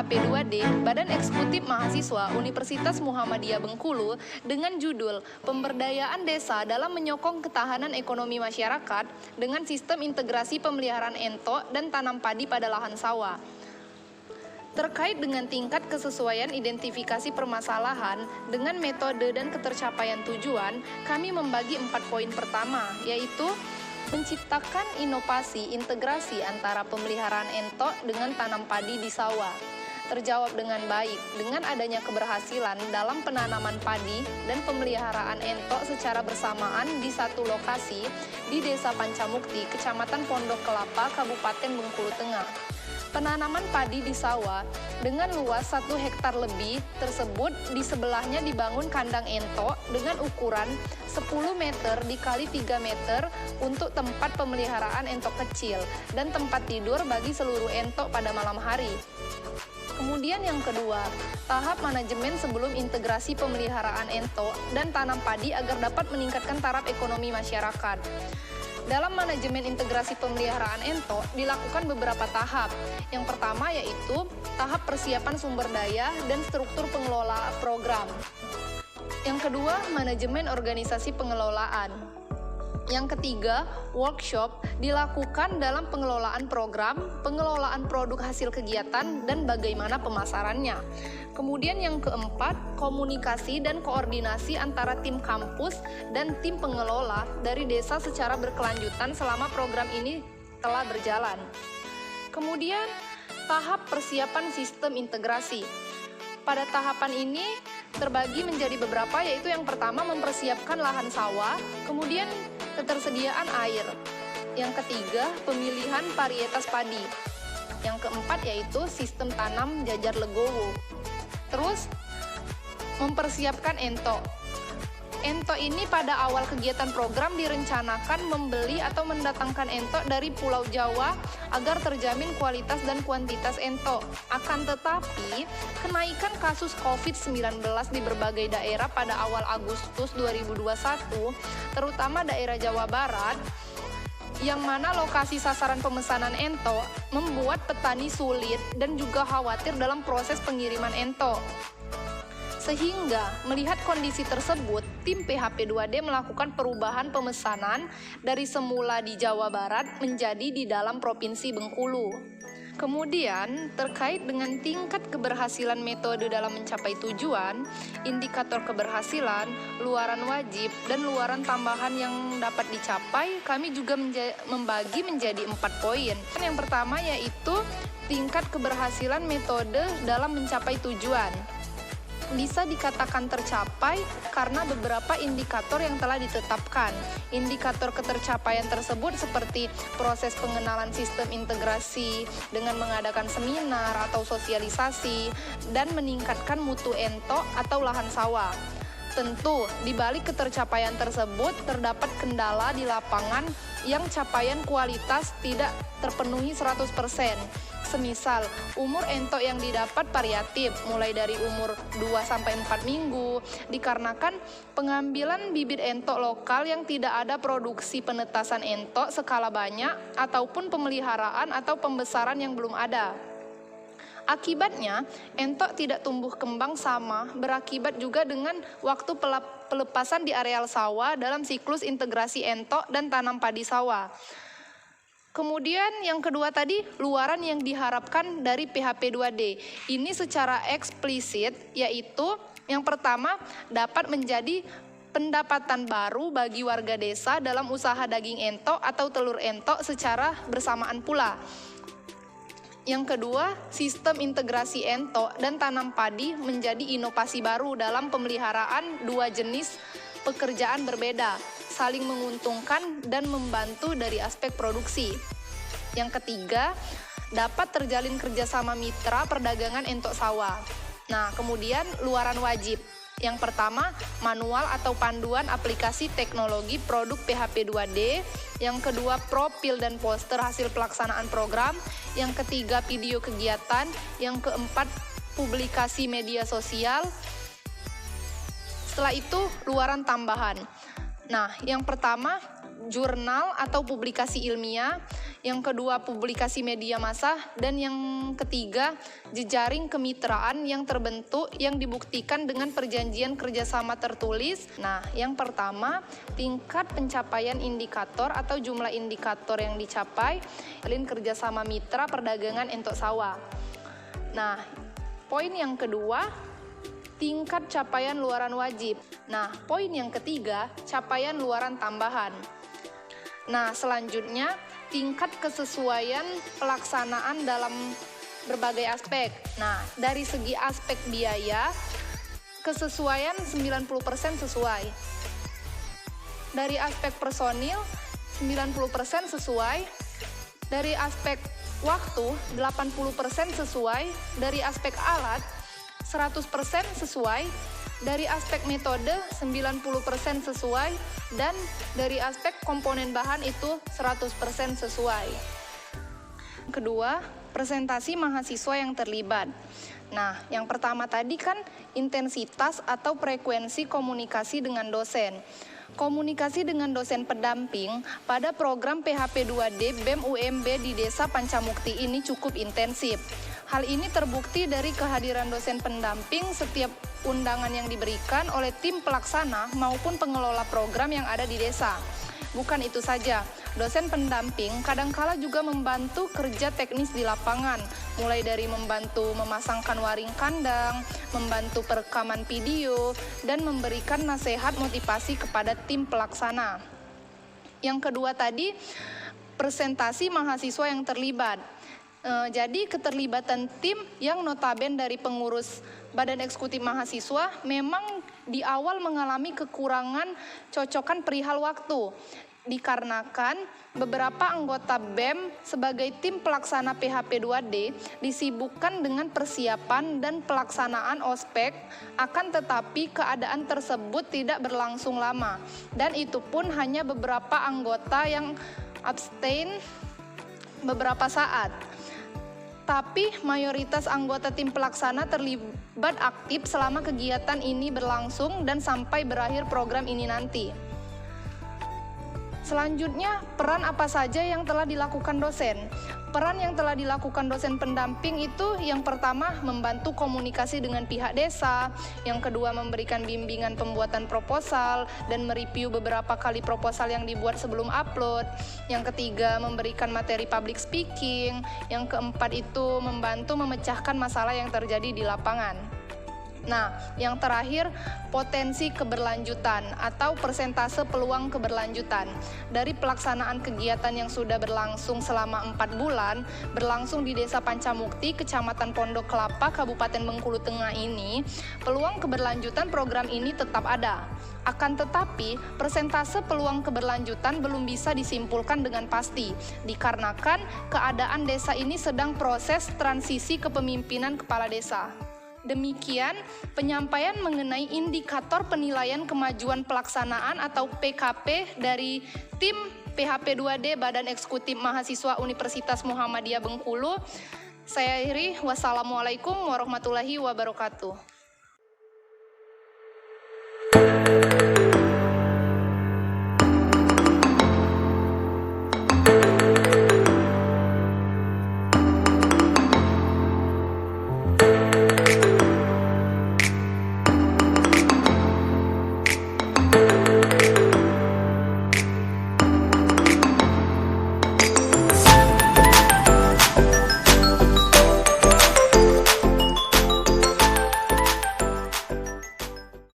PHP2D, Badan Eksekutif Mahasiswa Universitas Muhammadiyah Bengkulu dengan judul Pemberdayaan Desa dalam Menyokong Ketahanan Ekonomi Masyarakat dengan Sistem Integrasi Pemeliharaan Entok dan Tanam Padi pada Lahan Sawah. Terkait dengan tingkat kesesuaian identifikasi permasalahan dengan metode dan ketercapaian tujuan, kami membagi 4 poin pertama, yaitu menciptakan inovasi integrasi antara pemeliharaan entok dengan tanam padi di sawah. Terjawab dengan baik dengan adanya keberhasilan dalam penanaman padi dan pemeliharaan entok secara bersamaan di satu lokasi di Desa Pancamukti, Kecamatan Pondok Kelapa, Kabupaten Bengkulu Tengah. Penanaman padi di sawah dengan luas 1 hektar lebih tersebut di sebelahnya dibangun kandang entok dengan ukuran 10 meter dikali 3 meter untuk tempat pemeliharaan entok kecil dan tempat tidur bagi seluruh entok pada malam hari. Kemudian yang kedua, tahap manajemen sebelum integrasi pemeliharaan entok dan tanam padi agar dapat meningkatkan taraf ekonomi masyarakat. Dalam manajemen integrasi pemeliharaan entok dilakukan beberapa tahap. Yang pertama yaitu tahap persiapan sumber daya dan struktur pengelola program. Yang kedua, manajemen organisasi pengelolaan. Yang ketiga, workshop dilakukan dalam pengelolaan program, pengelolaan produk hasil kegiatan, dan bagaimana pemasarannya. Kemudian yang keempat, komunikasi dan koordinasi antara tim kampus dan tim pengelola dari desa secara berkelanjutan selama program ini telah berjalan. Kemudian, tahap persiapan sistem integrasi. Pada tahapan ini terbagi menjadi beberapa, yaitu yang pertama mempersiapkan lahan sawah, kemudian ketersediaan air. Yang ketiga, pemilihan varietas padi. Yang keempat yaitu sistem tanam jajar legowo. Terus, mempersiapkan entok. Entok ini pada awal kegiatan program direncanakan membeli atau mendatangkan entok dari Pulau Jawa agar terjamin kualitas dan kuantitas entok. Akan tetapi, kenaikan kasus COVID-19 di berbagai daerah pada awal Agustus 2021, terutama daerah Jawa Barat, yang mana lokasi sasaran pemesanan entok membuat petani sulit dan juga khawatir dalam proses pengiriman entok. Sehingga melihat kondisi tersebut, tim PHP2D melakukan perubahan pemesanan dari semula di Jawa Barat menjadi di dalam Provinsi Bengkulu. Kemudian, terkait dengan tingkat keberhasilan metode dalam mencapai tujuan, indikator keberhasilan, luaran wajib, dan luaran tambahan yang dapat dicapai, kami juga membagi menjadi 4 poin. Yang pertama yaitu tingkat keberhasilan metode dalam mencapai tujuan. Bisa dikatakan tercapai karena beberapa indikator yang telah ditetapkan. Indikator ketercapaian tersebut seperti proses pengenalan sistem integrasi dengan mengadakan seminar atau sosialisasi dan meningkatkan mutu entok atau lahan sawah. Tentu, di balik ketercapaian tersebut terdapat kendala di lapangan yang capaian kualitas tidak terpenuhi 100%. Semisal, umur entok yang didapat variatif, mulai dari umur 2-4 minggu, dikarenakan pengambilan bibit entok lokal yang tidak ada produksi penetasan entok skala banyak, ataupun pemeliharaan atau pembesaran yang belum ada. Akibatnya, entok tidak tumbuh kembang sama, berakibat juga dengan waktu pelepasan di areal sawah dalam siklus integrasi entok dan tanam padi sawah. Kemudian yang kedua tadi, luaran yang diharapkan dari PHP2D. Ini secara eksplisit, yaitu yang pertama dapat menjadi pendapatan baru bagi warga desa dalam usaha daging entok atau telur entok secara bersamaan pula. Yang kedua, sistem integrasi entok dan tanam padi menjadi inovasi baru dalam pemeliharaan dua jenis pekerjaan berbeda, saling menguntungkan dan membantu dari aspek produksi. Yang ketiga, dapat terjalin kerjasama mitra perdagangan entok sawah. Nah, kemudian luaran wajib. Yang pertama, manual atau panduan aplikasi teknologi produk PHP2D. Yang kedua, profil dan poster hasil pelaksanaan program. Yang ketiga, video kegiatan. Yang keempat, publikasi media sosial. Setelah itu, luaran tambahan. Nah, yang pertama, jurnal atau publikasi ilmiah. yang kedua publikasi media massa, dan yang ketiga jejaring kemitraan yang terbentuk yang dibuktikan dengan perjanjian kerjasama tertulis. Nah, yang pertama tingkat pencapaian indikator atau jumlah indikator yang dicapai jalin kerjasama mitra perdagangan entok sawah. Nah, poin yang kedua tingkat capaian luaran wajib. Nah, poin yang ketiga, capaian luaran tambahan. Nah, selanjutnya, tingkat kesesuaian pelaksanaan dalam berbagai aspek. Nah, dari segi aspek biaya, kesesuaian 90% sesuai. Dari aspek personil, 90% sesuai. Dari aspek waktu, 80% sesuai. Dari aspek alat, 100% sesuai, dari aspek metode 90% sesuai, dan dari aspek komponen bahan itu 100% sesuai. Kedua, presentasi mahasiswa yang terlibat. Nah, yang pertama tadi kan intensitas atau frekuensi komunikasi dengan dosen. Komunikasi dengan dosen pendamping pada program PHP 2D BEM UMB di Desa Pancamukti ini cukup intensif. Hal ini terbukti dari kehadiran dosen pendamping setiap undangan yang diberikan oleh tim pelaksana maupun pengelola program yang ada di desa. Bukan itu saja, dosen pendamping kadangkala juga membantu kerja teknis di lapangan, mulai dari membantu memasangkan waring kandang, membantu perekaman video, dan memberikan nasihat motivasi kepada tim pelaksana. Yang kedua tadi, presentasi mahasiswa yang terlibat. Jadi keterlibatan tim yang notaben dari pengurus Badan Eksekutif Mahasiswa memang di awal mengalami kekurangan cocokan perihal waktu, dikarenakan beberapa anggota BEM sebagai tim pelaksana PHP 2D disibukkan dengan persiapan dan pelaksanaan ospek, akan tetapi keadaan tersebut tidak berlangsung lama, dan itu pun hanya beberapa anggota yang abstain beberapa saat. Tapi mayoritas anggota tim pelaksana terlibat aktif selama kegiatan ini berlangsung dan sampai berakhir program ini nanti. Selanjutnya, peran apa saja yang telah dilakukan dosen? Peran yang telah dilakukan dosen pendamping itu yang pertama membantu komunikasi dengan pihak desa, yang kedua memberikan bimbingan pembuatan proposal dan mereview beberapa kali proposal yang dibuat sebelum upload, yang ketiga memberikan materi public speaking, yang keempat itu membantu memecahkan masalah yang terjadi di lapangan. Nah, yang terakhir, potensi keberlanjutan atau persentase peluang keberlanjutan. Dari pelaksanaan kegiatan yang sudah berlangsung selama 4 bulan, berlangsung di Desa Pancamukti, Kecamatan Pondok Kelapa, Kabupaten Bengkulu Tengah ini, peluang keberlanjutan program ini tetap ada. Akan tetapi, persentase peluang keberlanjutan belum bisa disimpulkan dengan pasti, dikarenakan keadaan desa ini sedang proses transisi kepemimpinan kepala desa. Demikian penyampaian mengenai indikator penilaian kemajuan pelaksanaan atau PKP dari tim PHP 2D Badan Eksekutif Mahasiswa Universitas Muhammadiyah Bengkulu. Saya akhiri, wassalamualaikum warahmatullahi wabarakatuh.